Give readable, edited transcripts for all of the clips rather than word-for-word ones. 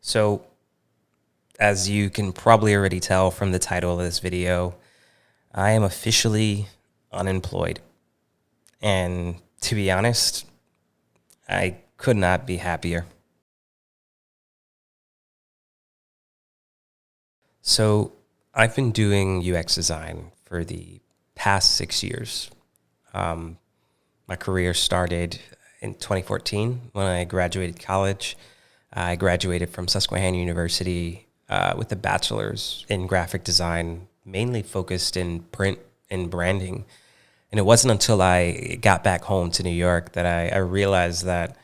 So, as you can probably already tell from the title of this video, I am officially unemployed. And to be honest, I could not be happier. So, I've been doing UX design for the past 6 years. Um, my career started in 2014 when I graduated college. I graduated from Susquehanna University with a bachelor's in graphic design, mainly focused in print and branding. And it wasn't until I got back home to New York that I realized that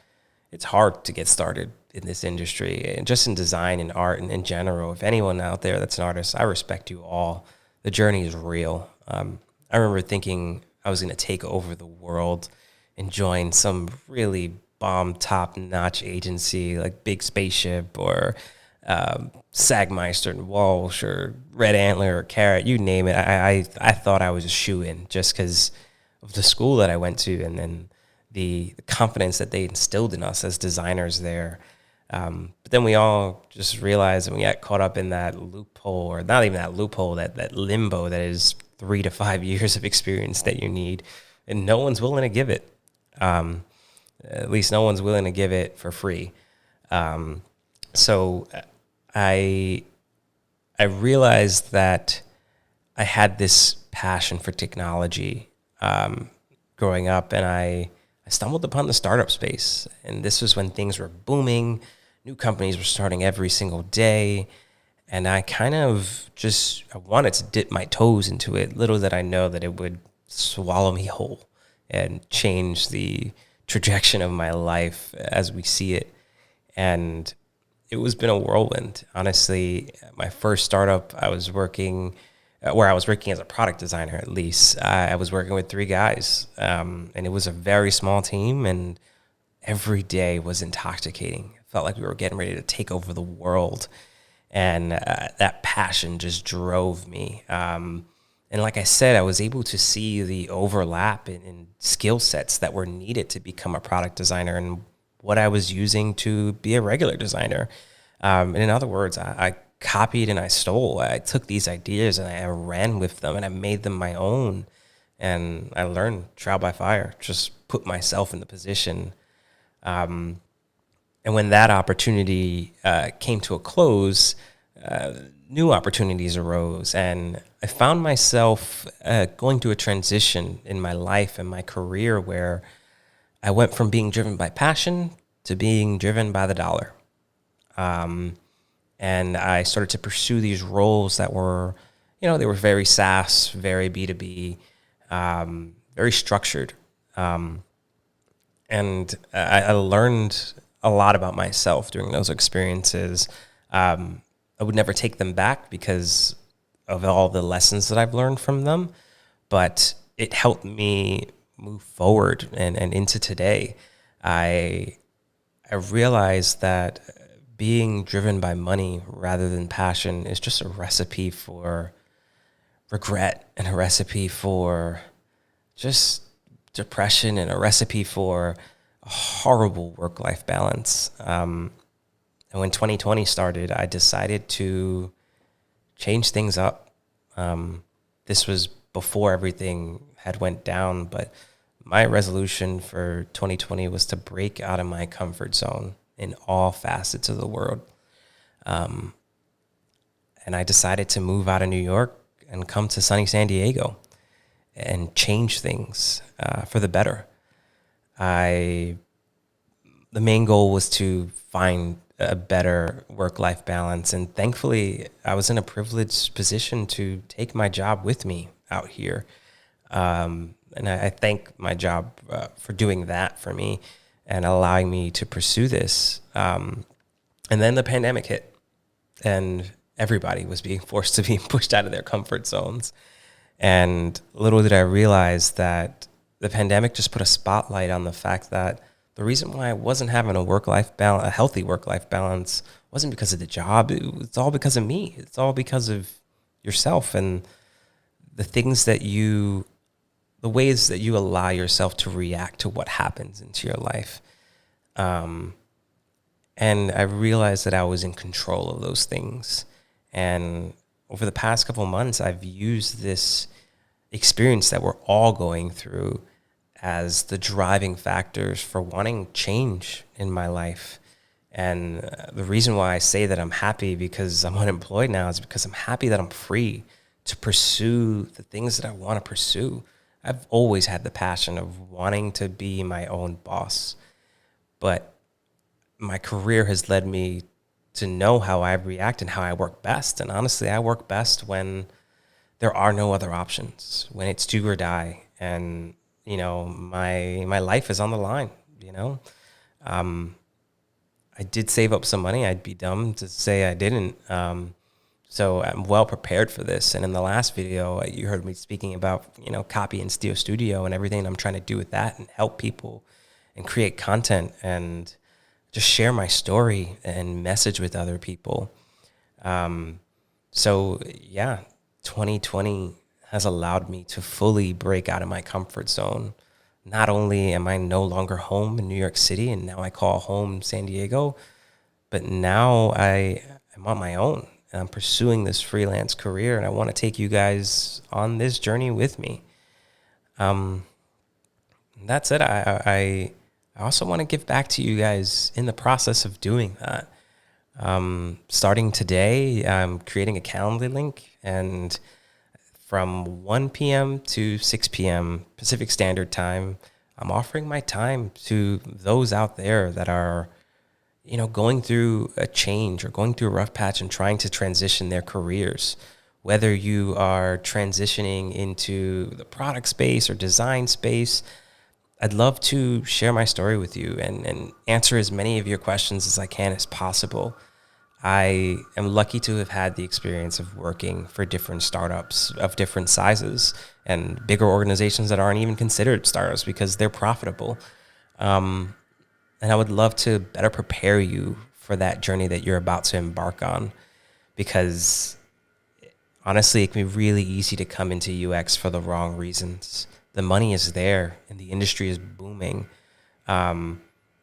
it's hard to get started in this industry and just in design and art and in general. If anyone out there that's an artist, I respect you all. The journey is real. I remember thinking I was going to take over the world and join some really bomb top notch agency like Big Spaceship or Sagmeister and Walsh or Red Antler or Carrot, you name it. I thought I was a shoe-in just because of the school that I went to and then the confidence that they instilled in us as designers there. But then we all just realized and we got caught up in that loophole, or not even that loophole, that limbo that is 3 to 5 years of experience that you need. And no one's willing to give it. At least no one's willing to give it for free. So I realized that I had this passion for technology growing up, and I stumbled upon the startup space. And this was when things were booming. New companies were starting every single day. And I kind of I wanted to dip my toes into it. Little did I know that it would swallow me whole and change the trajectory of my life as we see it. And it was been a whirlwind. Honestly, my first startup, I was working as a product designer, at least. I was working with 3 guys, and it was a very small team, and every day was intoxicating. It felt like we were getting ready to take over the world, and that passion just drove me. And like I said, I was able to see the overlap in skill sets that were needed to become a product designer and what I was using to be a regular designer. And in other words, I copied and I stole. I took these ideas and I ran with them and I made them my own. And I learned trial by fire, just put myself in the position. And when that opportunity came to a close, new opportunities arose. And I found myself going through a transition in my life and my career where I went from being driven by passion to being driven by the dollar. And I started to pursue these roles that were, they were very SaaS, very B2B, very structured. And I learned a lot about myself during those experiences. I would never take them back because of all the lessons that I've learned from them, but it helped me move forward and into today. I realized that being driven by money rather than passion is just a recipe for regret and a recipe for just depression and a recipe for a horrible work-life balance. And when 2020 started, I decided to change things up. This was before everything had went down, but my resolution for 2020 was to break out of my comfort zone in all facets of the world. And I decided to move out of New York and come to sunny San Diego and change things for the better. The main goal was to find a better work-life balance. And thankfully, I was in a privileged position to take my job with me out here. And I thank my job for doing that for me and allowing me to pursue this. And then the pandemic hit, and everybody was being forced to be pushed out of their comfort zones. And little did I realize that the pandemic just put a spotlight on the fact that the reason why I wasn't having a healthy work-life balance wasn't because of the job. It's all because of me. It's all because of yourself and the ways that you allow yourself to react to what happens into your life. And And I realized that I was in control of those things. And over the past couple of months, I've used this experience that we're all going through as the driving factors for wanting change in my life. And the reason why I say that I'm happy because I'm unemployed now is because I'm happy that I'm free to pursue the things that I want to pursue. I've always had the passion of wanting to be my own boss, but my career has led me to know how I react and how I work best. And honestly, I work best when there are no other options, when it's do or die. And, my life is on the line, I did save up some money. I'd be dumb to say I didn't. So I'm well prepared for this. And in the last video, you heard me speaking about, copy and steal studio and everything I'm trying to do with that and help people and create content and just share my story and message with other people. So yeah, 2020 has allowed me to fully break out of my comfort zone. Not only am I no longer home in New York City and now I call home San Diego, but now I am on my own and I'm pursuing this freelance career and I want to take you guys on this journey with me. That's it. I also want to give back to you guys in the process of doing that. Starting today, I'm creating a Calendly link, and from 1 p.m. to 6 p.m. Pacific Standard Time, I'm offering my time to those out there that are, going through a change or going through a rough patch and trying to transition their careers. Whether you are transitioning into the product space or design space, I'd love to share my story with you and answer as many of your questions as I can as possible. I am lucky to have had the experience of working for different startups of different sizes and bigger organizations that aren't even considered startups because they're profitable. And I would love to better prepare you for that journey that you're about to embark on, because honestly, it can be really easy to come into UX for the wrong reasons. The money is there and the industry is booming. And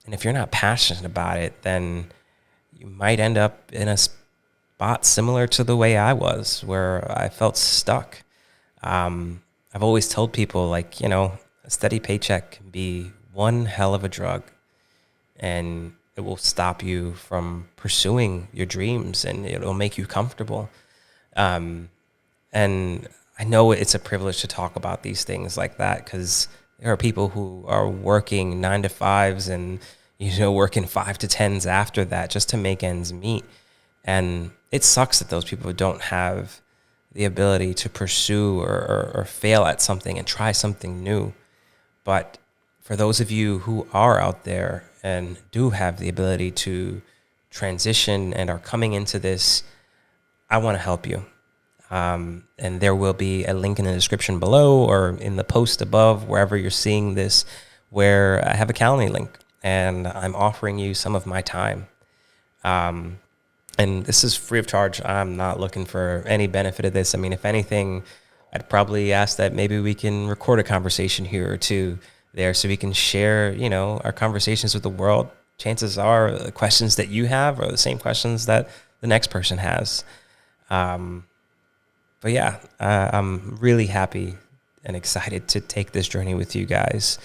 if you're not passionate about it, then you might end up in a spot similar to the way I was, where I felt stuck. I've always told people, like, a steady paycheck can be one hell of a drug, and it will stop you from pursuing your dreams and it'll make you comfortable. And I know it's a privilege to talk about these things like that because there are people who are working 9 to 5s and, working 5 to 10s after that just to make ends meet. And it sucks that those people don't have the ability to pursue or fail at something and try something new. But for those of you who are out there and do have the ability to transition and are coming into this, I want to help you. And there will be a link in the description below or in the post above, wherever you're seeing this, where I have a Calendly link and I'm offering you some of my time. And this is free of charge. I'm not looking for any benefit of this. I mean, if anything, I'd probably ask that maybe we can record a conversation here or two there so we can share, our conversations with the world. Chances are the questions that you have are the same questions that the next person has. But yeah, I'm really happy and excited to take this journey with you guys.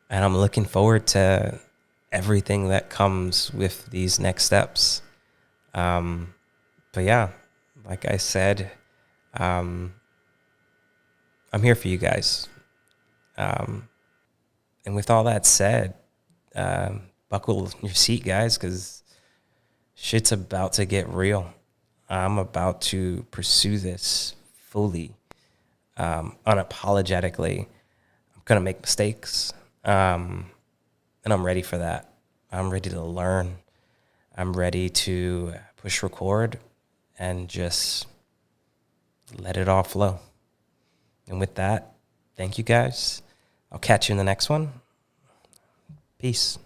And I'm looking forward to everything that comes with these next steps. But yeah, like I said, I'm here for you guys. And with all that said, buckle your seat, guys, because shit's about to get real. I'm about to pursue this fully, unapologetically. I'm going to make mistakes, and I'm ready for that. I'm ready to learn. I'm ready to push record and just let it all flow. And with that, thank you guys. I'll catch you in the next one. Peace.